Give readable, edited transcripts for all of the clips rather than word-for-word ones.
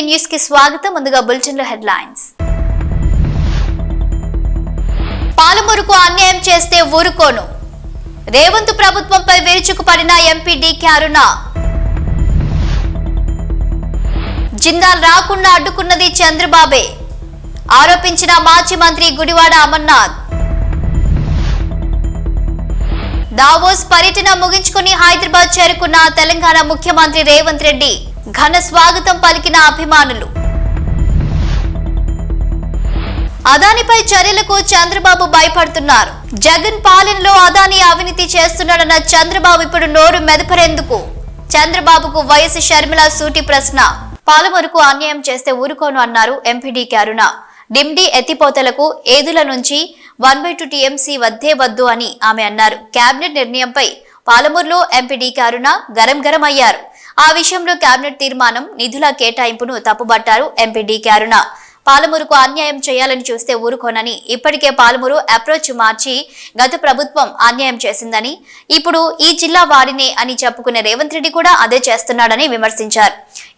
TV news కి స్వాగతం. ముందుగా బులెటిన్ లో హెడ్లైన్స్. పాలమూరుకు అన్యాయం చేస్తే ఊరుకోను. రేవంత్ ప్రభుత్వంపై విరుచుకుపడిన ఎంపీ డీకే అరుణ. జిందాల్ రాకుండా అడ్డుకున్నది చంద్రబాబే ఆరోపించిన మాజీ మంత్రి గుడివాడ అమర్నాథ్. దావోస్ పర్యటన ముగించుకుని హైదరాబాద్ చేరుకున్న తెలంగాణ ముఖ్యమంత్రి రేవంత్ రెడ్డి ఘన స్వాగతం పలికిన అభిమానులు. అదానిపై చర్యలకు చంద్రబాబు భయపడుతున్నారు. జగన్ పాలనలో అదాని అవినీతి చేస్తున్నాడన్న చంద్రబాబు ఇప్పుడు నోరు మెదపరేందుకు? చంద్రబాబుకు వైఎస్ షర్మిల సూటి ప్రశ్న. పాలమూరుకు అన్యాయం చేస్తే ఊరుకోను అన్నారు ఎంపీ డీకే అరుణ. డిమ్డీ ఎత్తిపోతలకు ఏదుల నుంచి 1/2 టీఎంసీ వద్దే వద్దు అని ఆమె అన్నారు. కేబినెట్ నిర్ణయంపై పాలమూరులో ఎంపీ డీకే అరుణ గరం అయ్యారు. ఆ విషయంలో కేబినెట్ తీర్మానం నిధుల కేటాయింపును తప్పుబట్టారు ఎంపీ డీకే అరుణ. పాలమూరుకు అన్యాయం చేయాలని చూస్తే ఊరుకోనని, ఇప్పటికే పాలమూరు అప్రోచ్ మార్చి గత ప్రభుత్వం అన్యాయం చేసిందని, ఇప్పుడు ఈ జిల్లా వాడినే అని చెప్పుకునే రేవంత్ రెడ్డి కూడా అదే చేస్తున్నాడని విమర్శించారు.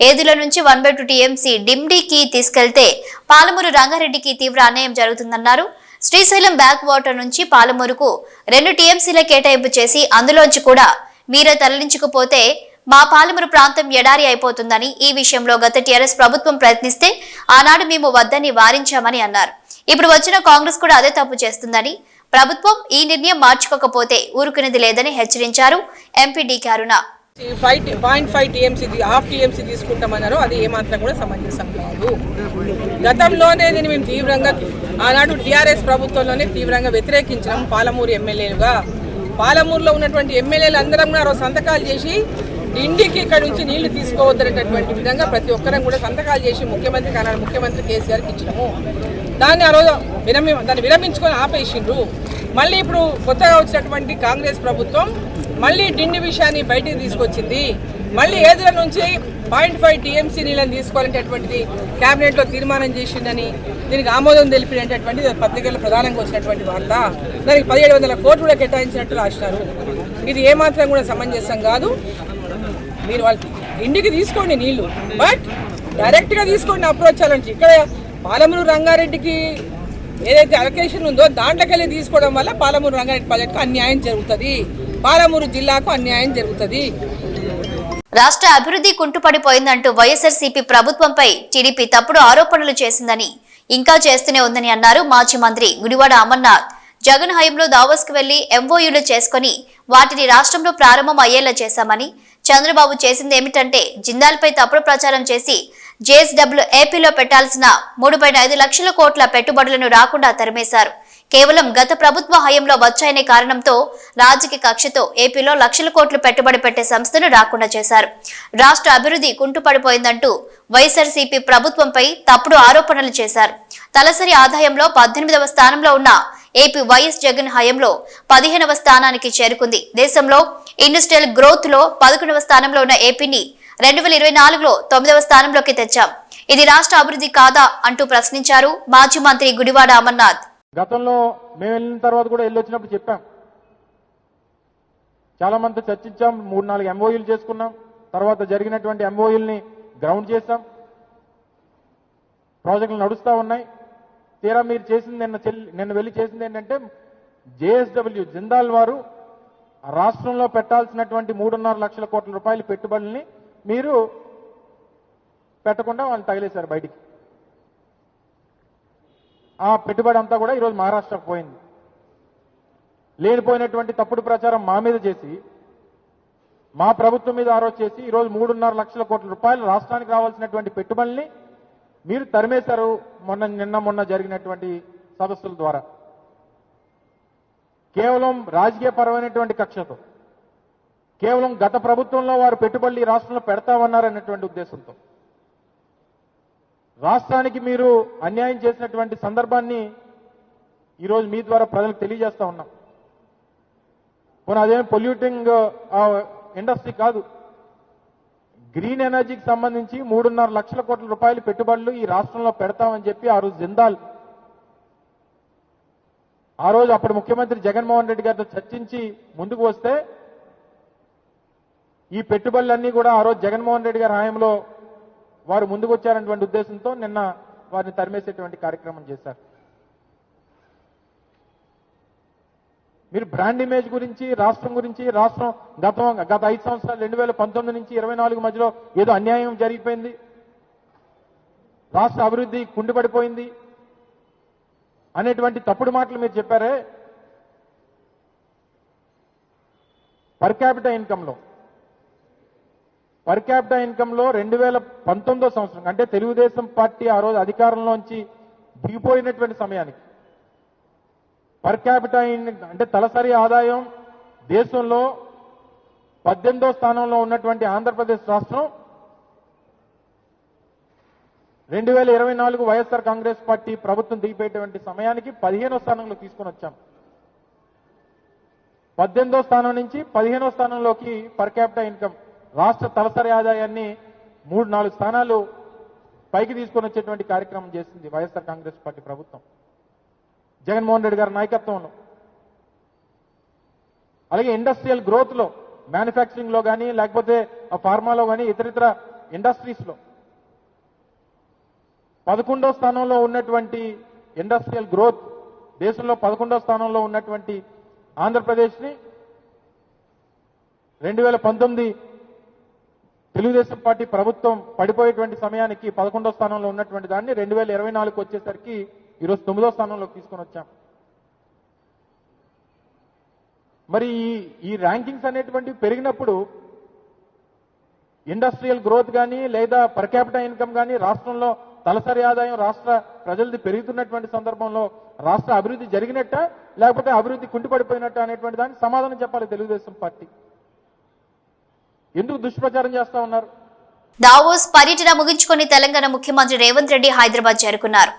ఏదుల నుంచి 1/2 టీఎంసీ డిమ్డీకి తీసుకెళ్తే పాలమూరు రంగారెడ్డికి తీవ్ర అన్యాయం జరుగుతుందన్నారు. శ్రీశైలం బ్యాక్ వాటర్ నుంచి పాలమూరుకు 2 టీఎంసీల కేటాయింపు చేసి అందులోంచి కూడా మీరే తరలించకపోతే మా పాలమూరు ప్రాంతం ఎడారి అయిపోతుందని, ఈ విషయంలో గత టీఆర్ఎస్ ప్రభుత్వం ప్రయత్నిస్తే ఆనాడు మేము వద్దని వారించామని అన్నారు. ఇప్పుడు వచ్చిన కాంగ్రెస్ కూడా అదే తప్పు చేస్తుందని, ప్రభుత్వం ఈ నిర్ణయం మార్చుకోకపోతే ఊరుకునేది లేదని హెచ్చరించారు ఎంపీ డీకే అరుణ. 0.5 టీఎంసీ హాఫ్ టీఎంసీ తీసుకుంటామన్నారు. అది ఏమాత్రం కూడా సమంజసం కాదు. గతంలోనే దీన్ని మేము తీవ్రంగా ఆనాడు టీఆర్ఎస్ ప్రభుత్వంలోనే తీవ్రంగా వ్యతిరేకించాం. పాలమూరు ఎమ్మెల్యేలుగా పాలమూరులో ఉన్నటువంటి ఎమ్మెల్యేలు అందరం కూడా రోజు సంతకాలు చేసి ఇంటికి ఇక్కడ నుంచి నీళ్లు తీసుకోవద్దనేటటువంటి విధంగా ప్రతి ఒక్కరం కూడా సంతకాలు చేసి ముఖ్యమంత్రికి ఆనాడు ముఖ్యమంత్రి కేసీఆర్కి ఇచ్చినాము. దాన్ని ఆ రోజు దాన్ని విరమించుకొని ఆపేసిండ్రు. మళ్ళీ ఇప్పుడు కొత్తగా వచ్చినటువంటి కాంగ్రెస్ ప్రభుత్వం మళ్ళీ డిండి విషయాన్ని బయటికి తీసుకొచ్చింది. మళ్ళీ ఏదుల నుంచి 0.5 టీఎంసీ నీళ్ళని తీసుకోవాలనేటటువంటిది కేబినెట్లో తీర్మానం చేసిందని, దీనికి ఆమోదం తెలిపినటువంటిది పత్రికల్లో ప్రధానంగా వచ్చినటువంటి వార్త. దానికి 1700 కోట్లు కూడా కేటాయించినట్టు రాసినారు. ఇది ఏమాత్రం కూడా సమంజసం కాదు. మీరు వాళ్ళకి ఇంటికి తీసుకోండి నీళ్లు, బట్ డైరెక్ట్గా తీసుకోండి అప్రోచ్ ఛాలెంజ్. ఇక్కడ పాలమూరు రంగారెడ్డికి ఏదైతే అలొకేషన్ ఉందో దాంట్లోకెళ్ళి తీసుకోవడం వల్ల పాలమూరు రంగారెడ్డి ప్రాజెక్టుకు అన్యాయం జరుగుతుంది, పాలమూరు జిల్లాకు అన్యాయం జరుగుతుంది. రాష్ట్ర అభివృద్ధి కుంటుపడిపోయిందంటూ వైఎస్ఆర్సీపీ ప్రభుత్వంపై టీడీపీ తప్పుడు ఆరోపణలు చేసిందని, ఇంకా చేస్తూనే ఉందని అన్నారు మాజీ మంత్రి గుడివాడ అమర్నాథ్. జగన్ హయాంలో దావోస్ కు వెళ్లి ఎంఓయూలు చేసుకుని వాటిని రాష్ట్రంలో ప్రారంభం అయ్యేలా చేశామని, చంద్రబాబు చేసింది ఏమిటంటే జిందాల్పై తప్పుడు ప్రచారం చేసి జేఎస్డబ్ల్యూ ఏపీలో పెట్టాల్సిన 3.5 లక్షల కోట్ల పెట్టుబడులను రాకుండా తరిమేశారు. కేవలం గత ప్రభుత్వ హయాంలో వచ్చాయనే కారణంతో రాజకీయ కక్షతో ఏపీలో లక్షల కోట్లు పెట్టుబడి పెట్టే సంస్థను రాకుండా చేశారు. రాష్ట్ర అభివృద్ధి కుంటుపడిపోయిందంటూ వైఎస్ఆర్సీపీ ప్రభుత్వంపై తప్పుడు ఆరోపణలు చేశారు. తలసరి ఆదాయంలో 18వ స్థానంలో ఉన్న ఏపీ వైఎస్ జగన్ హయాంలో 15వ స్థానానికి చేరుకుంది. దేశంలో ఇండస్ట్రియల్ గ్రోత్ లో 11వ స్థానంలో ఉన్న ఏపీని 2024లో 9వ స్థానంలోకి తెచ్చాం. ఇది రాష్ట్ర అభివృద్ధి కాదా అంటూ ప్రశ్నించారు మాజీ మంత్రి గుడివాడ అమర్నాథ్. గతంలో మేము వెళ్ళిన తర్వాత కూడా వెళ్ళొచ్చినప్పుడు చెప్పాం, చాలా మంది చర్చించాం, 3-4 ఎంఓయూలు చేసుకున్నాం. తర్వాత జరిగినటువంటి ఎంఓయూల్ని గ్రౌండ్ చేశాం, ప్రాజెక్టులు నడుస్తూ ఉన్నాయి. తీరా మీరు చేసింది నిన్న వెళ్ళి చేసింది ఏంటంటే జేఎస్డబ్ల్యూ జిందాల్ వారు రాష్ట్రంలో పెట్టాల్సినటువంటి 3.5 లక్షల కోట్ల రూపాయల పెట్టుబడుల్ని మీరు పెట్టకుండా వాళ్ళు తగిలేశారు బయటికి. ఆ పెట్టుబడి అంతా కూడా ఈరోజు మహారాష్ట్రకు పోయింది. లేనిపోయినటువంటి తప్పుడు ప్రచారం మా మీద చేసి, మా ప్రభుత్వం మీద ఆరోపణ చేసి ఈరోజు 3.5 లక్షల కోట్ల రూపాయలు రాష్ట్రానికి రావాల్సినటువంటి పెట్టుబడుల్ని మీరు తరిమేశారు మొన్న జరిగినటువంటి సదస్సుల ద్వారా. కేవలం రాజకీయపరమైనటువంటి కక్షతో, కేవలం గత ప్రభుత్వంలో వారు పెట్టుబడులు ఈ రాష్ట్రంలో పెడతామన్నారనేటువంటి ఉద్దేశంతో రాష్ట్రానికి మీరు అన్యాయం చేసినటువంటి సందర్భాన్ని ఈరోజు మీ ద్వారా ప్రజలకు తెలియజేస్తా ఉన్నాం. పోనీ అదేం పొల్యూటింగ్ ఇండస్ట్రీ కాదు, గ్రీన్ ఎనర్జీకి సంబంధించి 3.5 లక్షల కోట్ల రూపాయల పెట్టుబడులు ఈ రాష్ట్రంలో పెడతామని చెప్పి ఆ రోజు జిందాల్ ఆ రోజు అప్పుడు ముఖ్యమంత్రి జగన్మోహన్ రెడ్డి గారితో చర్చించి ముందుకు వస్తే ఈ పెట్టుబడులన్నీ కూడా ఆ రోజు జగన్మోహన్ రెడ్డి గారి హయాంలో వారు ముందుకు వచ్చారనేటువంటి ఉద్దేశంతో నిన్న వారిని తరిమేసేటువంటి కార్యక్రమం చేశారు. మీరు బ్రాండ్ ఇమేజ్ గురించి, రాష్ట్రం గురించి, రాష్ట్రం గత 5 సంవత్సరాలు 2019 నుంచి 24 మధ్యలో ఏదో అన్యాయం జరిగిపోయింది, రాష్ట్ర అభివృద్ధి కుండిపడిపోయింది అనేటువంటి తప్పుడు మాటలు మీరు చెప్పారే. పర్ క్యాపిటా ఇన్కంలో 2019 సంవత్సరం అంటే తెలుగుదేశం పార్టీ ఆ రోజు అధికారంలోంచి దిగిపోయినటువంటి సమయానికి పర్ క్యాపిటా అంటే తలసరి ఆదాయం దేశంలో 18వ స్థానంలో ఉన్నటువంటి ఆంధ్రప్రదేశ్ రాష్ట్రం 2024 వైఎస్ఆర్ కాంగ్రెస్ పార్టీ ప్రభుత్వం దిగిపోయేటువంటి సమయానికి 15వ స్థానంలో తీసుకొని వచ్చాం. 18వ స్థానం నుంచి 15వ స్థానంలోకి పర్ క్యాపిటా ఇన్కమ్ రాష్ట్ర తలసరి ఆదాయాన్ని 3-4 స్థానాలు పైకి తీసుకొని వచ్చేటువంటి కార్యక్రమం చేసింది వైఎస్ఆర్ కాంగ్రెస్ పార్టీ ప్రభుత్వం జగన్మోహన్ రెడ్డి గారి నాయకత్వంలో. అలాగే ఇండస్ట్రియల్ గ్రోత్ లో, మ్యానుఫ్యాక్చరింగ్ లో కానీ, లేకపోతే ఫార్మాలో కానీ, ఇతరితర ఇండస్ట్రీస్ లో 11వ స్థానంలో ఉన్నటువంటి ఇండస్ట్రియల్ గ్రోత్, దేశంలో 11వ స్థానంలో ఉన్నటువంటి ఆంధ్రప్రదేశ్ ని 2019 తెలుగుదేశం పార్టీ ప్రభుత్వం పడిపోయేటువంటి సమయానికి 11వ స్థానంలో ఉన్నటువంటి దాన్ని 2024 వచ్చేసరికి ఈరోజు 9వ స్థానంలోకి తీసుకొని వచ్చాం. మరి ఈ ర్యాంకింగ్స్ అనేటువంటివి పెరిగినప్పుడు ఇండస్ట్రియల్ గ్రోత్ కానీ, లేదా పర్ క్యాపిటా ఇన్కమ్ కానీ, రాష్ట్రంలో తలసరి ఆదాయం రాష్ట్ర ప్రజలది పెరుగుతున్నటువంటి సందర్భంలో రాష్ట్ర అభివృద్ధి జరిగినట్ట, లేకపోతే అభివృద్ధి కుంటిపడిపోయినట్ట అనేటువంటి దానికి సమాధానం చెప్పాలి తెలుగుదేశం పార్టీ. ఎందుకు దుష్ప్రచారం చేస్తా ఉన్నారు? దావోస్ పర్యటన ముగించుకొని తెలంగాణ ముఖ్యమంత్రి రేవంత్ రెడ్డి హైదరాబాద్ చేరుకున్నారు.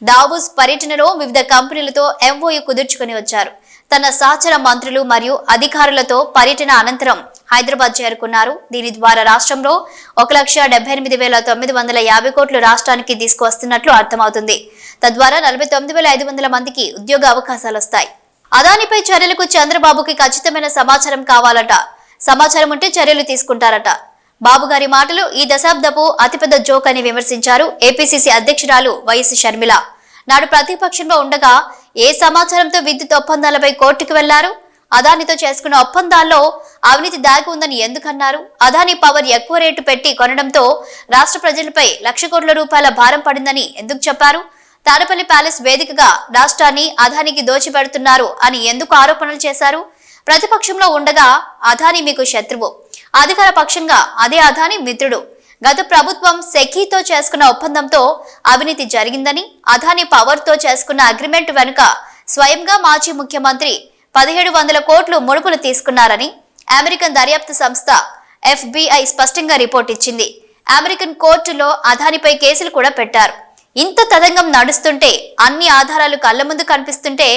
దావోస్ పర్యటనలో వివిధ కంపెనీలతో ఎంఓయూ కుదుర్చుకుని వచ్చారు. తన సహచర మంత్రులు మరియు అధికారులతో పర్యటన అనంతరం హైదరాబాద్ చేరుకున్నారు. దీని ద్వారా రాష్ట్రంలో 1,78,950 కోట్లు రాష్ట్రానికి తీసుకువస్తున్నట్లు అర్థమవుతుంది. తద్వారా 49,500 మందికి ఉద్యోగ అవకాశాలు వస్తాయి. అదానిపై చర్యలకు చంద్రబాబుకి ఖచ్చితమైన సమాచారం కావాలట. సమాచారం ఉంటే చర్యలు తీసుకుంటారట. బాబు గారి మాటలు ఈ దశాబ్దపు అతిపెద్ద జోక్ అని విమర్శించారు ఏపీసీసీ అధ్యక్షురాలు వైఎస్ షర్మిల. నాడు ప్రతిపక్షంలో ఉండగా ఏ సమాచారంతో విద్యుత్ ఒప్పందాలపై కోర్టుకు వెళ్లారు? అదానితో చేసుకున్న ఒప్పందాల్లో అవినీతి దాగి ఉందని ఎందుకన్నారు? అదాని పవర్ ఎక్కువ రేటు పెట్టి కొనడంతో రాష్ట్ర ప్రజలపై 1,00,000 కోట్ల రూపాయల భారం పడిందని ఎందుకు చెప్పారు? తాడపల్లి ప్యాలెస్ వేదికగా రాష్ట్రాన్ని అదానికి దోచిపెడుతున్నారు అని ఎందుకు ఆరోపణలు చేశారు? ప్రతిపక్షంలో ఉండగా అదాని మీకు శత్రువు, అధికార పక్షంగా అదే అదాని మిత్రుడు. గత ప్రభుత్వం సెకీతో చేసుకున్న ఒప్పందంతో అవినీతి జరిగిందని, అదాని పవర్ తో చేసుకున్న అగ్రిమెంట్ వెనుక స్వయంగా మాజీ ముఖ్యమంత్రి 1,700 కోట్లు ముడుపులు తీసుకున్నారని అమెరికన్ దర్యాప్తు సంస్థ FBI స్పష్టంగా రిపోర్ట్ ఇచ్చింది. అమెరికన్ కోర్టులో అదానిపై కేసులు కూడా పెట్టారు. ఇంత తతంగం నడుస్తుంటే, అన్ని ఆధారాలు కళ్ల ముందు కనిపిస్తుంటే,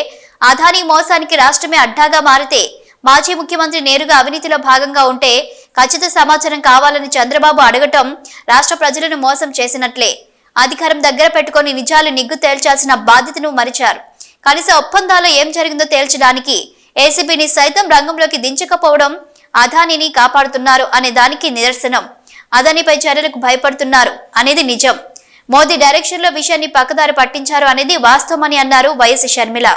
అదాని మోసానికి రాష్ట్రమే అడ్డాగా మారితే, మాజీ ముఖ్యమంత్రి నేరుగా అవినీతిలో భాగంగా ఉంటే ఖచ్చిత సమాచారం కావాలని చంద్రబాబు అడగటం రాష్ట్ర ప్రజలను మోసం చేసినట్లే. అధికారం దగ్గర పెట్టుకొని నిజాలు నిగ్గు తేల్చాల్సిన బాధ్యతను మరిచారు. కనీస ఒప్పందాల్లో ఏం జరిగిందో తేల్చడానికి ఏసీబీని సైతం రంగంలోకి దించకపోవడం అదానిని కాపాడుతున్నారు అనే దానికి నిదర్శనం. అదానిపై చర్యలకు భయపడుతున్నారు అనేది నిజం. మోదీ డైరెక్షన్ లో విషయాన్ని పక్కదారి పట్టించారు అనేది వాస్తవమని అన్నారు వైఎస్ షర్మిల.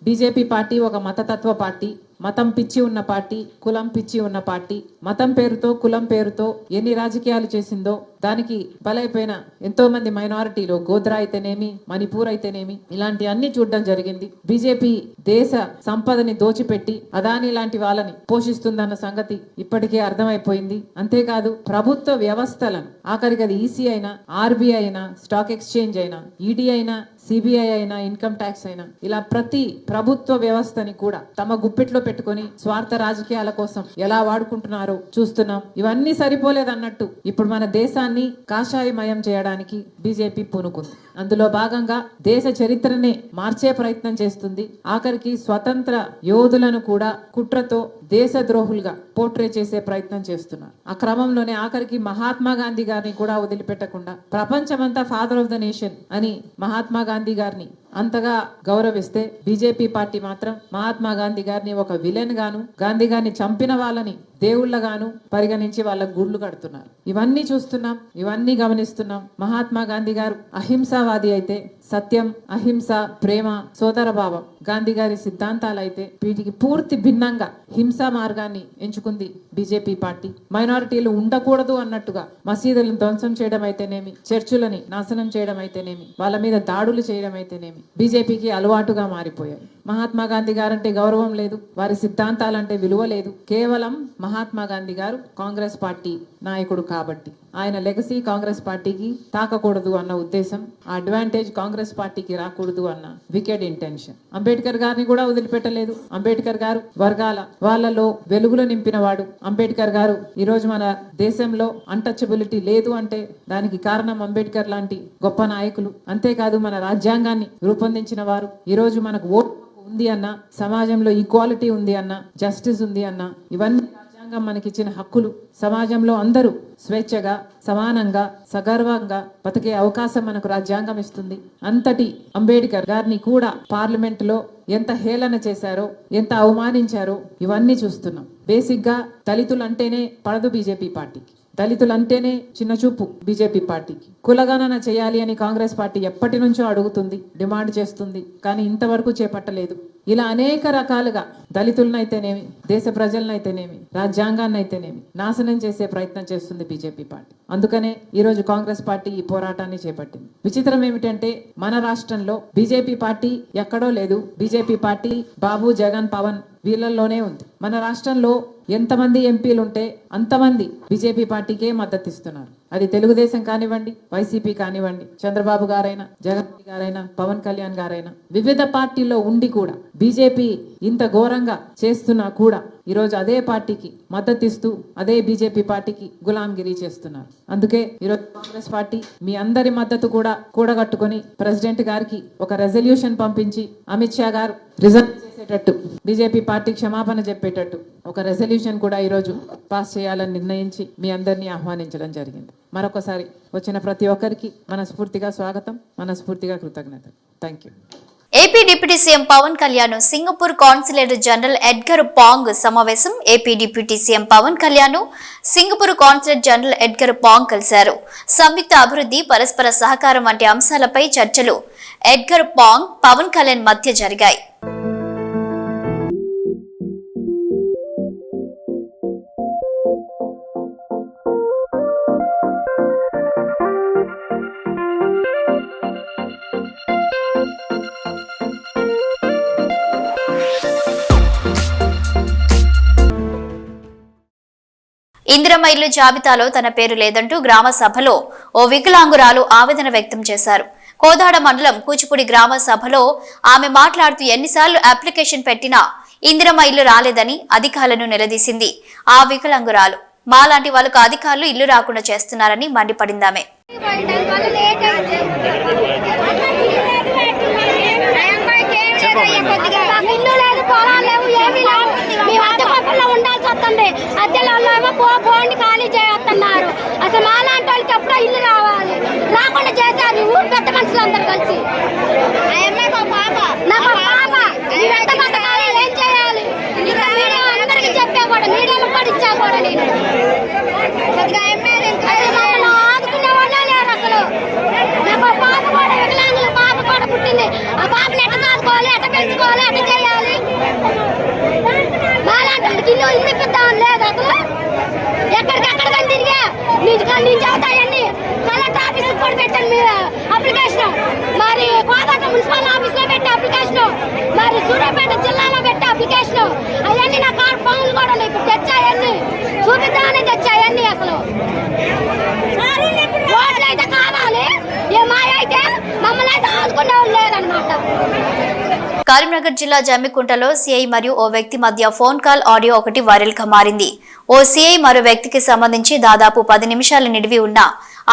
బీజేపీ పార్టీ ఒక మతతత్వ పార్టీ, మతం పిచ్చి ఉన్న పార్టీ, కులం పిచ్చి ఉన్న పార్టీ. మతం పేరుతో, కులం పేరుతో ఎన్ని రాజకీయాలు చేసిందో దానికి బలైపోయిన ఎంతో మంది మైనారిటీలు, గోద్రా అయితేనేమి, మణిపూర్ అయితేనేమి, ఇలాంటి అన్ని చూడడం జరిగింది. బీజేపీ దేశ సంపదని దోచిపెట్టి అదాని లాంటి వాళ్ళని పోషిస్తుందన్న సంగతి ఇప్పటికే అర్థమైపోయింది. అంతేకాదు ప్రభుత్వ వ్యవస్థలను, ఆఖరికి అది ఈసీ అయినా, ఆర్బీఐ అయినా, స్టాక్ ఎక్స్చేంజ్ అయినా, ఈడీ అయినా, సిబిఐ అయినా, ఇన్కమ్ ట్యాక్స్ అయినా, ఇలా ప్రతి ప్రభుత్వ వ్యవస్థని కూడా తమ గుప్పెట్లో పెట్టుకొని స్వార్థ రాజకీయాల కోసం ఎలా వాడుకుంటున్నారో చూస్తున్నాం. ఇవన్నీ సరిపోలేదన్నట్టు ఇప్పుడు మన దేశాన్ని కాషాయమయం చేయడానికి బీజేపీ పూనుకుంది. అందులో భాగంగా దేశ చరిత్రనే మార్చే ప్రయత్నం చేస్తుంది. ఆఖరికి స్వతంత్ర యోధులను కూడా కుట్రతో దేశద్రోహులుగా పోర్ట్రే చేసే ప్రయత్నం చేస్తున్నారు. ఆ క్రమంలోనే ఆఖరికి మహాత్మా గాంధీ గారిని కూడా వదిలిపెట్టకుండా ప్రపంచమంతా ఫాదర్ ఆఫ్ ద నేషన్ అని మహాత్మా గాంధీ గారిని అంతగా గౌరవిస్తే బీజేపీ పార్టీ మాత్రం మహాత్మా గాంధీ గారిని ఒక విలన్ గాను, గాంధీ గారిని చంపిన వాళ్ళని దేవుళ్ళగాను పరిగణించి వాళ్ళ గుడ్లు కడుతున్నారు. ఇవన్నీ చూస్తున్నాం, ఇవన్నీ గమనిస్తున్నాం. మహాత్మా గాంధీ గారు అహింసావాది అయితే, సత్యం, అహింస, ప్రేమ, సోదర భావం గాంధీ గారి సిద్ధాంతాలు అయితే వీటికి పూర్తి భిన్నంగా హింసా మార్గాన్ని ఎంచుకుంది బీజేపీ పార్టీ. మైనారిటీలు ఉండకూడదు అన్నట్టుగా మసీదులను ధ్వంసం చేయడం అయితేనేమి, చర్చులని నాశనం చేయడం అయితేనేమి, వాళ్ళ మీద దాడులు చేయడం అయితేనేమి బీజేపీకి అలవాటుగా మారిపోయాయి. మహాత్మా గాంధీ గారంటే గౌరవం లేదు, వారి సిద్ధాంతాలంటే విలువ లేదు. కేవలం మహాత్మా గాంధీ గారు కాంగ్రెస్ పార్టీ నాయకుడు కాబట్టి ఆయన లెగసీ కాంగ్రెస్ పార్టీకి తాకకూడదు అన్న ఉద్దేశం, ఆ అడ్వాంటేజ్ కాంగ్రెస్ పార్టీకి రాకూడదు అన్న వికెడ్ ఇంటెన్షన్. అంబేద్కర్ గారిని కూడా వదిలిపెట్టలేదు. అంబేద్కర్ గారు వర్గాల వాళ్ళలో వెలుగులు నింపినవాడు. అంబేద్కర్ గారు ఈ రోజు మన దేశంలో అన్టచబిలిటీ లేదు అంటే దానికి కారణం అంబేద్కర్ లాంటి గొప్ప నాయకులు. అంతేకాదు మన రాజ్యాంగాన్ని రూపొందించిన వారు. ఈ రోజు మనకు ఓటు ఉంది అన్న, సమాజంలో ఈక్వాలిటీ ఉంది అన్న, జస్టిస్ ఉంది అన్న, ఇవన్నీ రాజ్యాంగం మనకిచ్చిన హక్కులు. సమాజంలో అందరూ స్వేచ్ఛగా, సమానంగా, సగర్వంగా బతికే అవకాశం మనకు రాజ్యాంగం ఇస్తుంది. అంతటి అంబేద్కర్ గారిని కూడా పార్లమెంట్ లో ఎంత హేళన చేశారో, ఎంత అవమానించారో ఇవన్నీ చూస్తున్నాం. బేసిక్ గా దళితులు అంటేనే పడదు బీజేపీ పార్టీకి. దళితులంటేనే చిన్న చూపు బీజేపీ పార్టీకి. కులగణన చేయాలి అని కాంగ్రెస్ పార్టీ ఎప్పటి నుంచో అడుగుతుంది, డిమాండ్ చేస్తుంది, కానీ ఇంతవరకు చేపట్టలేదు. ఇలా అనేక రకాలుగా దళితులనైతేనేమి, దేశ ప్రజలనైతేనేమి, రాజ్యాంగాన్నైతేనేమి నాశనం చేసే ప్రయత్నం చేస్తుంది బీజేపీ పార్టీ. అందుకనే ఈ రోజు కాంగ్రెస్ పార్టీ ఈ పోరాటాన్ని చేపట్టింది. విచిత్రం ఏమిటంటే మన రాష్ట్రంలో బీజేపీ పార్టీ ఎక్కడో లేదు. బీజేపీ పార్టీ బాబు, జగన్, పవన్ వీళ్ళల్లోనే ఉంది. మన రాష్ట్రంలో ఎంతమంది ఎంపీలు ఉంటే అంతమంది బీజేపీ పార్టీకే మద్దతు ఇస్తున్నారు. అది తెలుగుదేశం కానివ్వండి, వైసీపీ కానివ్వండి, చంద్రబాబు గారైనా, జగన్ గారైనా, పవన్ కళ్యాణ్ గారైనా, వివిధ పార్టీల్లో ఉండి కూడా బీజేపీ ఇంత ఘోరంగా చేస్తున్నా కూడా ఈరోజు అదే పార్టీకి మద్దతు ఇస్తూ అదే బీజేపీ పార్టీకి గులాంగిరి చేస్తున్నారు. అందుకే ఈరోజు కాంగ్రెస్ పార్టీ మీ అందరి మద్దతు కూడా కూడగట్టుకుని ప్రెసిడెంట్ గారికి ఒక రెజల్యూషన్ పంపించి అమిత్ షా గారు రిజైన్ చేసేటట్టు, బీజేపీ పార్టీ క్షమాపణ చెప్పేటట్టు ఒక రెజల్యూషన్ కూడా ఈరోజు పాస్ చేయాలని నిర్ణయించి మీ అందరినీ ఆహ్వానించడం జరిగింది. మరొకసారి వచ్చిన ప్రతి ఒక్కరికి మనస్ఫూర్తిగా స్వాగతం, మనస్ఫూర్తిగా కృతజ్ఞతలు. Thank you. AP deputy CM Pawan Kalyan Singapore consulate general Edgar Pang సమావేశం. AP deputy CM Pawan Kalyan Singapore consulate general Edgar Pang కలిశారు. సంయుక్త అభివృద్ధి, పరస్పర సహకారం వంటి అంశాలపై చర్చలు ఎడ్గర్ పాంగ్, పవన్ కళ్యాణ్ మధ్య జరిగాయి. ఇందిరమ్మ ఇల్లు జాబితాలో తన పేరు లేదంటూ గ్రామ సభలో ఓ వికలాంగురాలు ఆవేదన వ్యక్తం చేశారు. కోదాడ మండలం కూచిపూడి గ్రామ సభలో ఆమె మాట్లాడుతూ ఎన్నిసార్లు అప్లికేషన్ పెట్టినా ఇందిరమ్మ ఇల్లు రాలేదని అధికారులను నిలదీసింది. ఆ వికలాంగురాలు మాలాంటి వాళ్ళకు అధికారులు ఇల్లు రాకుండా చేస్తున్నారని మండిపడిందామె. ఖాళీ చేస్తున్నారు. అసలు మాలాంటి వాళ్ళకి ఎప్పుడో ఇల్లు రావాలి, రాకుండా చేశారు ఊరు పెద్ద మనుషులు అందరు కలిసి. ఏం చేయాలి అందరికి చెప్పా కూడా, మీడియాలో కూడా ఇచ్చా కూడా నేను ఆదుకునే వాళ్ళే లేరు. అసలు నాకు పాప కూడా వికలాంగులు పాప కూడా పుట్టింది. ఆ పాపని ఎట్ట చదువుకోవాలి, ఎట్ట పెంచుకోవాలి, ఎట్ట చేయాలి. మాలాంటి వాళ్ళకి ఇల్లు ఇప్పిద్దామని లేదు. అసలు ఎక్కడికెక్కడ తిరిగా నేను చదువుతాయన్ని కలెక్టర్ ఆఫీస్ కూడా పెట్టాను మీరు అప్లికేషన్, మరి కోదాట మున్సిపల్ ఆఫీస్ లో పెట్టి అప్లికేషన్, మరి సూర్యాపేట జిల్లాలో పెట్టి అప్లికేషన్. అవన్నీ నా కార్డు పనులు కూడా ఇప్పుడు తెచ్చాయన్ని చూపిద్దామని తెచ్చాయన్ని. అసలు ఓట్లు అయితే కావాలి, ఏ మాయ అయితే మమ్మల్ని అయితే ఆదుకునే వాళ్ళు లేదనమాట. కరీంనగర్ జిల్లా జమ్మికుంటలో సీఐ మరియు ఓ వ్యక్తి మధ్య ఫోన్ కాల్ ఆడియో ఒకటి వైరల్ గా మారింది. ఓ సీఐ మరో వ్యక్తికి సంబంధించి దాదాపు 10 నిమిషాలు నిడివి ఉన్న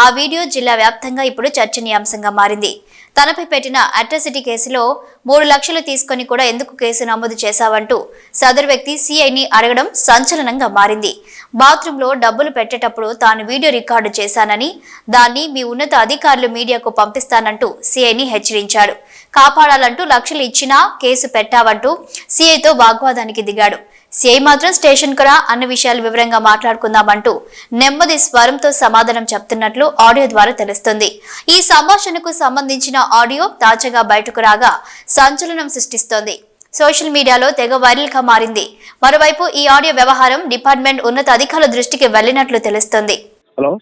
ఆ వీడియో జిల్లా వ్యాప్తంగా ఇప్పుడు చర్చనీయాంశంగా మారింది. తనపై పెట్టిన అట్రాసిటీ కేసులో 3 లక్షలు తీసుకుని కూడా ఎందుకు కేసు నమోదు చేశావంటూ సదరు వ్యక్తి సీఐని అడగడం సంచలనంగా మారింది. బాత్రూంలో డబ్బులు పెట్టేటప్పుడు తాను వీడియో రికార్డు చేశానని, దాన్ని మీ ఉన్నత అధికారులు మీడియాకు పంపిస్తానంటూ సీఐని హెచ్చరించాడు. కాపాడాలంటూ లక్షలు ఇచ్చినా కేసు పెట్టావంటూ సీఐతో వాగ్వాదానికి దిగాడు. సీఐ మాత్రం స్టేషన్ కు రా అన్న విషయాలు వివరంగా మాట్లాడుకుందామంటూ నెమ్మది స్వరంతో సమాధానం చెప్తున్నట్లు ఆడియో ద్వారా తెలుస్తుంది. ఈ సంభాషణకు సంబంధించిన ఆడియో తాజాగా బయటకు రాగా సంచలనం సృష్టిస్తోంది. సోషల్ మీడియాలో తెగ వైరల్ గా మారింది. మరోవైపు ఈ ఆడియో వ్యవహారం డిపార్ట్మెంట్ ఉన్నత అధికారుల దృష్టికి వెళ్లినట్లు తెలుస్తోంది. హలో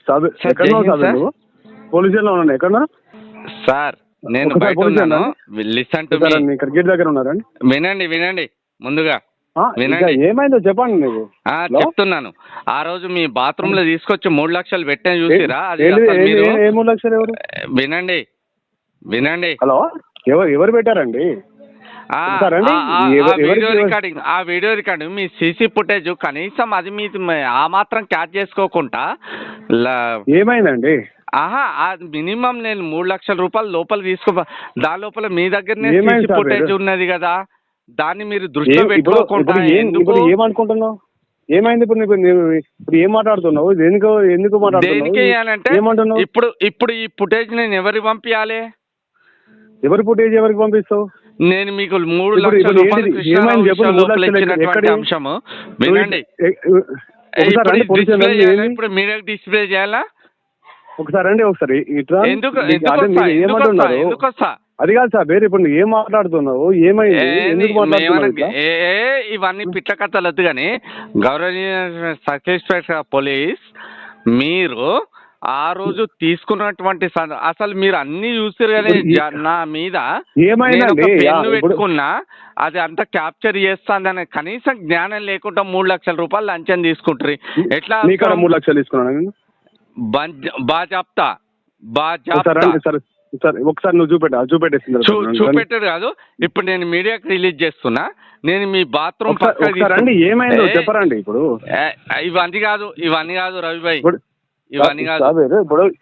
పోలీసులో ఉన్నాను. ఎక్కడ సార్? నేను బయట ఉన్నాను. Listen to me. క్రికెట్ దగ్గర ఉన్నారండి. వినండి ముందుగా ఏమైందో చెప్పండి. నీకు చెప్తున్నాను. ఆ రోజు మీ బాత్రూమ్ లో తీసుకొచ్చి 3 లక్షలు పెట్టాను చూసిరా? అది 3 లక్షలు ఎవరు? వినండి. హలో, ఎవరు పెట్టారండి? వీడియో రికార్డింగ్ మీ సీసీ ఫుటేజ్ కనీసం అది మీ ఆ మాత్రం క్యాచ్ చేసుకోకుండా ఏమైందండి? మినిమం నేను 3 లక్షల రూపాయలు లోపల దాని లోపల మీ దగ్గరనే సీసీ ఫుటేజ్ ఉన్నది కదా, దాన్ని మీరు దృష్టిలో పెట్టుకోకుండా ఏమనుకుంటున్నావు? ఏమైంది ఇప్పుడు ఏం మాట్లాడుతున్నావు? ఎందుకు మాట్లాడుతున్నావు? ఇప్పుడు ఈ ఫుటేజ్ నేను ఎవరికి పంపించాలి? ఎవరి ఫుటేజ్ ఎవరికి పంపిస్తావు? నేను మీకు 3 లక్షల రూపాయలు ఇచ్చినటువంటి అంశము వినండి. ఇప్పుడు మీడియా డిస్ప్లే చేయాలా? ఒకసారి ఎందుకు అది కాదు సార్, వేరే ఇప్పుడు ఏం మాట్లాడుతున్నావు? ఏమైంది? ఎందుకు మాట్లాడుతున్నావు? ఇవన్నీ పిట్ల కథలు వద్దు కానీ గౌరవనీయ సబ్ ఇన్స్పెక్టర్ పోలీస్, మీరు ఆ రోజు తీసుకున్నటువంటి అసలు మీరు అన్ని చూసారు కానీ నా మీద పెన్ను పెట్టుకున్నా అది అంతా క్యాప్చర్ చేస్తాందని కనీసం జ్ఞానం లేకుండా 3 లక్షల రూపాయలు లంచం తీసుకుంటారు. ఎట్లా 3 లక్షలు తీసుకున్నాను? బాజాప్తా ఒకసారి నువ్వు చూపెట్టాడు కాదు. ఇప్పుడు నేను మీడియాకి రిలీజ్ చేస్తున్నా. నేను మీ బాత్రూమ్ ఏమైందో చెప్పరండి. ఇవన్నీ కాదు రవిభాయ్,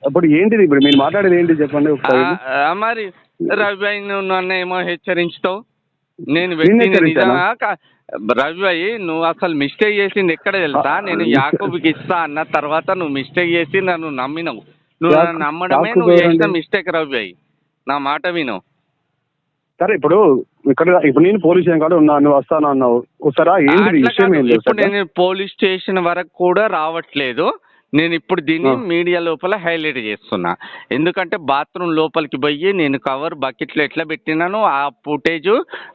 ఇప్పుడు ఏంటిది? ఇప్పుడు మీరు మాట్లాడేది ఏంటి చెప్పండి ఒకసారి. మరి రవిభాయ్ నువ్వు నన్ను ఏమో హెచ్చరించుతావు. నేను వ్యక్తిని రవిభాయ్, నువ్వు అసలు మిస్టేక్ చేసింది ఎక్కడ తెలుసా? నేను యాకూబ్కి ఇస్తా అన్న తర్వాత నువ్వు మిస్టేక్ చేసి నన్ను నమ్మినవు. నువ్వు నన్ను నమ్మడమే నువ్వు చేసిన మిస్టేక్ రవిభాయ్. నా మాట విను. సరే, ఇప్పుడు నేను పోలీస్ స్టేషన్ కాదు ఉన్నా, నువ్వు వస్తాను అన్నావు. ఇప్పుడు నేను పోలీస్ స్టేషన్ వరకు కూడా రావట్లేదు. నేను ఇప్పుడు దీన్ని మీడియా లోపల హైలైట్ చేస్తున్నా. ఎందుకంటే బాత్రూమ్ లోపలికి పోయి నేను కవర్ బకెట్లో ఎట్లా పెట్టినాను, ఆ ఫుటేజ్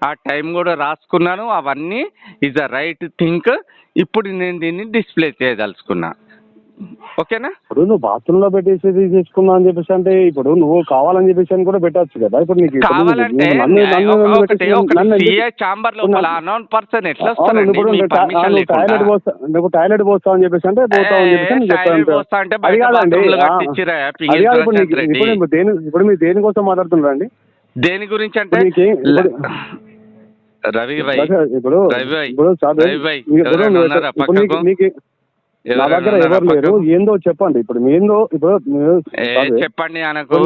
ఆ టైం కూడా రాసుకున్నాను. అవన్నీ ఈజ్ అ రైట్ థింక్. ఇప్పుడు నేను దీన్ని డిస్ప్లే చేయదలుచుకున్నా. ఓకేనా? ఇప్పుడు నువ్వు బాత్రూమ్ లో పెట్టేసి చేసుకున్నా అని చెప్పేసి అంటే ఇప్పుడు నువ్వు కావాలని చెప్పేసి అని కూడా పెట్టచ్చు కదా. ఇప్పుడు నీకు కావాలంటే చాంబర్ లోపల అన్నోన్ పర్సన్ ఎట్లా నువ్వు టాయిలెట్ పోస్తావు అని చెప్పేసి అంటే పోతావు అని చెప్పేసి ఇప్పుడు మీరు దేనికోసం మాట్లాడుతున్నారు అండి? దేని గురించి అంటే రవిభాయ్ నా దగ్గర ఎవరు లేరు. ఏందో చెప్పండి. ఇప్పుడు ఏందో చెప్పండి అనకు.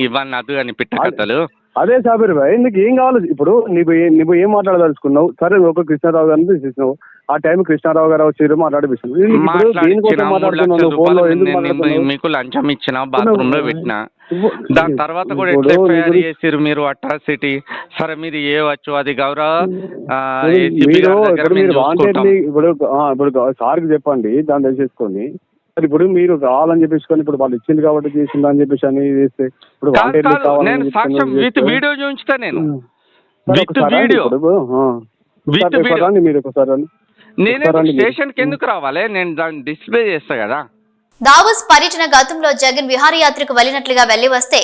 ఇవన్నీ అదు అని పిట్ట కథలు. అదే సాబీర్ భాయ్, నీకు ఏం కావాలి? ఇప్పుడు నువ్వు ఏం మాట్లాడదలుచుకున్నావు? సరే, ఒక కృష్ణారావు గారిని తీసినావు. ఆ టైం కృష్ణారావు గారు వచ్చి మాట్లాడిపిస్తున్నావు. మీకు లంచం ఇచ్చిన బాత్రూమ్ లో పెట్టినా, దాని తర్వాత కూడా ఎట్లా ఎఫ్ఐఆర్ చేసిరు మీరు అట్రాసిటీ. సరే, మీరు ఏవచ్చు అది గౌరవ ఇప్పుడు సార్కి చెప్పండి, దాన్ని తెలిసేసుకొని. ఇప్పుడు మీరు కావాలని చెప్పేసుకొని ఇప్పుడు వాళ్ళు ఇచ్చింది కాబట్టి చేసింది అని చెప్పేసి అని చేస్తే ఇప్పుడు విత్ వీడియో చూపించుతా. నేను మీరు ఒకసారి నేను స్టేషన్ కి ఎందుకు రావాలి? నేను దాన్ని డిస్ప్లే చేస్తా కదా. దావోస్ పర్యటన గతంలో జగన్ విహారయాత్రకు వెళ్లినట్లుగా వెళ్లి వస్తే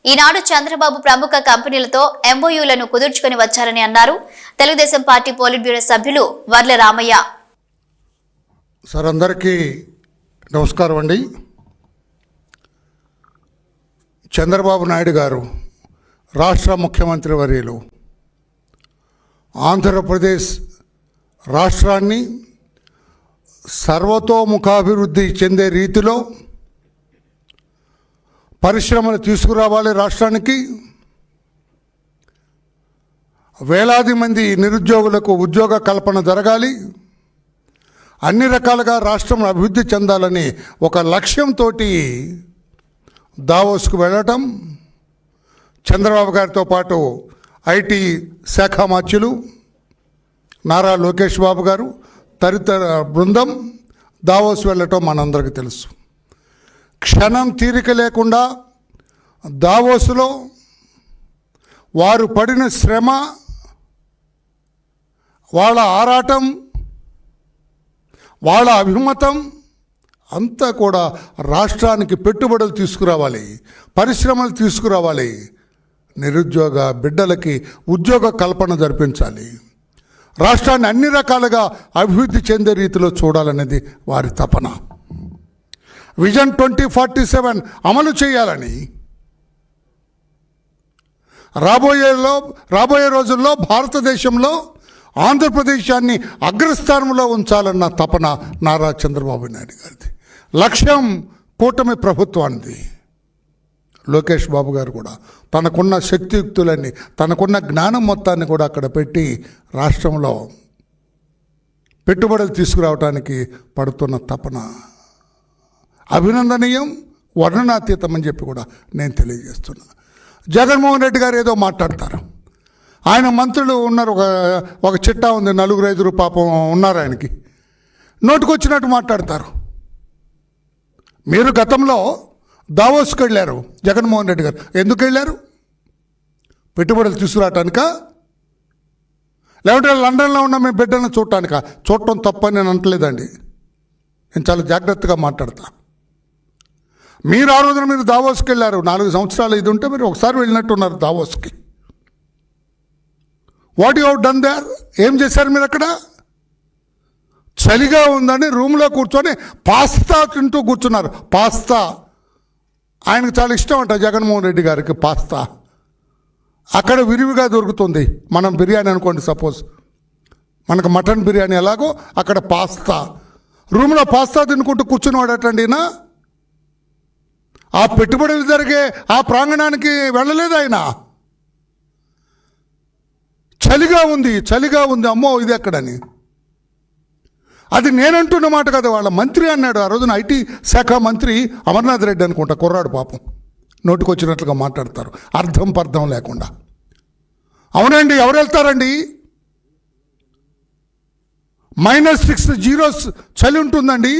ఈనాడు చంద్రబాబు ప్రముఖ కంపెనీలతో ఎంఓయూలను కుదుర్చుకుని వచ్చారని అన్నారు తెలుగుదేశం పార్టీ పోలిట్ బ్యూరో సభ్యులు వర్ల రామయ్య. సార్, అందరికీ నమస్కారం అండి. చంద్రబాబు నాయుడు గారు రాష్ట్ర ముఖ్యమంత్రి వర్యులు ఆంధ్రప్రదేశ్ రాష్ట్రాన్ని సర్వతోముఖాభివృద్ధి చెందే రీతిలో పరిశ్రమలు తీసుకురావాలి. రాష్ట్రానికి వేలాది మంది నిరుద్యోగులకు ఉద్యోగ కల్పన జరగాలి. అన్ని రకాలుగా రాష్ట్రం అభివృద్ధి చెందాలని ఒక లక్ష్యంతో దావోస్కు వెళ్ళటం చంద్రబాబు గారితో పాటు ఐటీ శాఖ మంత్రులు నారా లోకేష్ బాబు గారు తదితర బృందం దావోస్ వెళ్ళటం మనందరికీ తెలుసు. క్షణం తీరిక లేకుండా దావోస్లో వారు పడిన శ్రమ, వాళ్ళ ఆరాటం, వాళ్ళ అభిమతం అంతా కూడా రాష్ట్రానికి పెట్టుబడులు తీసుకురావాలి, పరిశ్రమలు తీసుకురావాలి, నిరుద్యోగ బిడ్డలకి ఉద్యోగ కల్పన జరిపించాలి, రాష్ట్రాన్ని అన్ని రకాలుగా అభివృద్ధి చెందే రీతిలో చూడాలనేది వారి తపన. విజన్ 2047 అమలు చేయాలని రాబోయే రోజుల్లో భారతదేశంలో ఆంధ్రప్రదేశాన్ని అగ్రస్థానంలో ఉంచాలన్న తపన నారా చంద్రబాబు నాయుడు గారిది. లక్ష్యం కూటమి ప్రభుత్వానికి. లోకేష్ బాబు గారు కూడా తనకున్న శక్తియుక్తులన్నీ, తనకున్న జ్ఞానం మొత్తాన్ని కూడా అక్కడ పెట్టి రాష్ట్రంలో పెట్టుబడులు తీసుకురావడానికి పడుతున్న తపన అభినందనీయం, వర్ణనాతీతం అని చెప్పి కూడా నేను తెలియజేస్తున్నా. జగన్మోహన్ రెడ్డి గారు ఏదో మాట్లాడతారు. ఆయన మంత్రులు ఉన్నారు, ఒక చిట్టా ఉంది, 4-5 పాపం ఉన్నారు ఆయనకి, నోటుకొచ్చినట్టు మాట్లాడతారు. మీరు గతంలో దావోస్కి వెళ్ళారు, జగన్మోహన్ రెడ్డి గారు ఎందుకు వెళ్ళారు? పెట్టుబడులు తీసుకురావటానికా, లేకుంటే లండన్లో ఉన్న మీ బిడ్డలను చూడటానికా? చూడటం తప్పని నేను అంటలేదండి, నేను చాలా జాగ్రత్తగా మాట్లాడతా. మీరు ఆ రోజున మీరు దావోస్కి వెళ్ళారు, 4 సంవత్సరాలు ఇది ఉంటే మీరు ఒకసారి వెళ్ళినట్టున్నారు దావోస్కి. What you have done there? ఏం చేశారు మీరు అక్కడ? చలిగా ఉందని రూమ్లో కూర్చొని పాస్తా తింటూ కూర్చున్నారు. పాస్తా ఆయనకు చాలా ఇష్టం అంట జగన్మోహన్ రెడ్డి గారికి పాస్తా. అక్కడ విరివిగా దొరుకుతుంది. మనం బిర్యానీ అనుకోండి, సపోజ్ మనకు మటన్ బిర్యానీ ఎలాగో అక్కడ పాస్తా. రూమ్లో పాస్తా తినుకుంటూ కూర్చున్నవాడటండి. ఆ పెట్టుబడులు జరిగే ఆ ప్రాంగణానికి వెళ్ళలేదు ఆయన. చలిగా ఉంది, అమ్మో ఇది ఎక్కడని. అది నేనంటున్న మాట కదా, వాళ్ళ మంత్రి అన్నాడు. ఆ రోజున ఐటీ శాఖ మంత్రి అమర్నాథ్ రెడ్డి అనుకుంటా, కుర్రాడు పాపం, నోటికొచ్చినట్లుగా మాట్లాడతారు అర్థం పర్థం లేకుండా. అవునండి, ఎవరు వెళ్తారండి? -6 చలి ఉంటుందండి.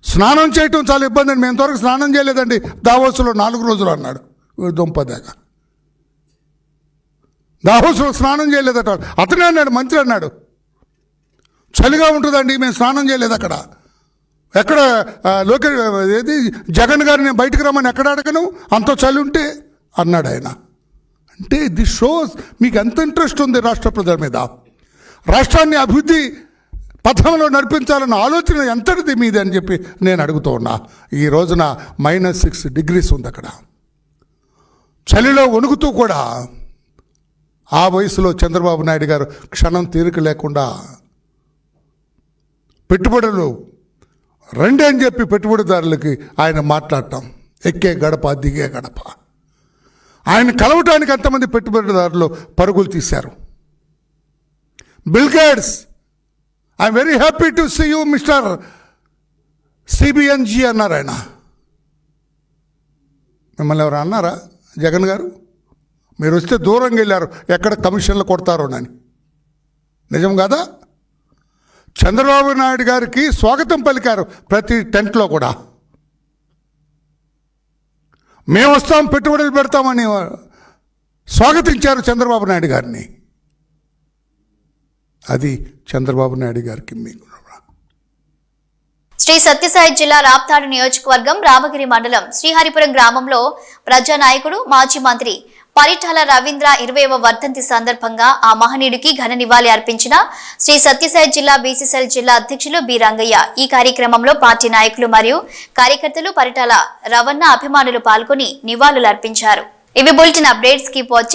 స్నానం చేయటం చాలా ఇబ్బంది అండి. మేము ఇంతవరకు స్నానం చేయలేదండి దావోస్లో 4 రోజులు అన్నాడు. దుంపదేగా దావోస్లో స్నానం చేయలేదట. అతనే అన్నాడు, మంత్రి అన్నాడు, చలిగా ఉంటుందండి, మేము స్నానం చేయలేదు అక్కడ. ఎక్కడ ఏది జగన్ గారు నేను బయటకు రమ్మని ఎక్కడ అడగను, అంత చలి ఉంటే అన్నాడు ఆయన. అంటే ది షోస్ మీకు ఎంత ఇంట్రెస్ట్ ఉంది రాష్ట్ర ప్రజల మీద, రాష్ట్రాన్ని అభివృద్ధి పథంలో నడిపించాలన్న ఆలోచన ఎంతటిది మీది అని చెప్పి నేను అడుగుతూ ఉన్నా. ఈ రోజున -6 ఉంది అక్కడ. చలిలో వణుకుతూ కూడా ఆ వయసులో చంద్రబాబు నాయుడు గారు క్షణం తీరిక లేకుండా పెట్టుబడులు రండి అని చెప్పి పెట్టుబడిదారులకి ఆయన మాట్లాడటం, ఎక్కే గడప దిగే గడప. ఆయన కలవటానికి ఎంతమంది పెట్టుబడిదారులు పరుగులు తీశారు. Bill Gates, I'm very happy to see you mister CBNG అన్నారు ఆయన. మిమ్మల్ని ఎవరు అన్నారా? జగన్ గారు మీరు వస్తే దూరంగా వెళ్ళారు, ఎక్కడ కమిషన్లు కొడతారోనని. నిజం కాదా? చంద్రబాబు నాయుడు గారికి స్వాగతం పలికారు ప్రతి టెంట్లో కూడా. మేము వస్తాం, పెట్టుబడులు పెడతామని స్వాగతించారు చంద్రబాబు నాయుడు గారిని. అది చంద్రబాబు నాయుడు గారికి మీకు. శ్రీ సత్యసాయి జిల్లా రాప్తాడు నియోజకవర్గం రామగిరి మండలం శ్రీహరిపురం గ్రామంలో ప్రజానాయకుడు మాజీ మంత్రి పరిటాల రవీంద్ర 20వ వర్ధంతి సందర్భంగా ఆ మహనీయుడికి ఘన నివాళి అర్పించిన శ్రీ సత్యసాయి జిల్లా బీసీసీఎల్ జిల్లా అధ్యక్షులు బి రంగయ్య. ఈ కార్యక్రమంలో పార్టీ నాయకులు మరియు కార్యకర్తలు, పరిటాల రవణ అభిమానులు పాల్గొని నివాళులు అర్పించారు. ఇవి బులెటిన్ అప్డేట్స్. Keep watching.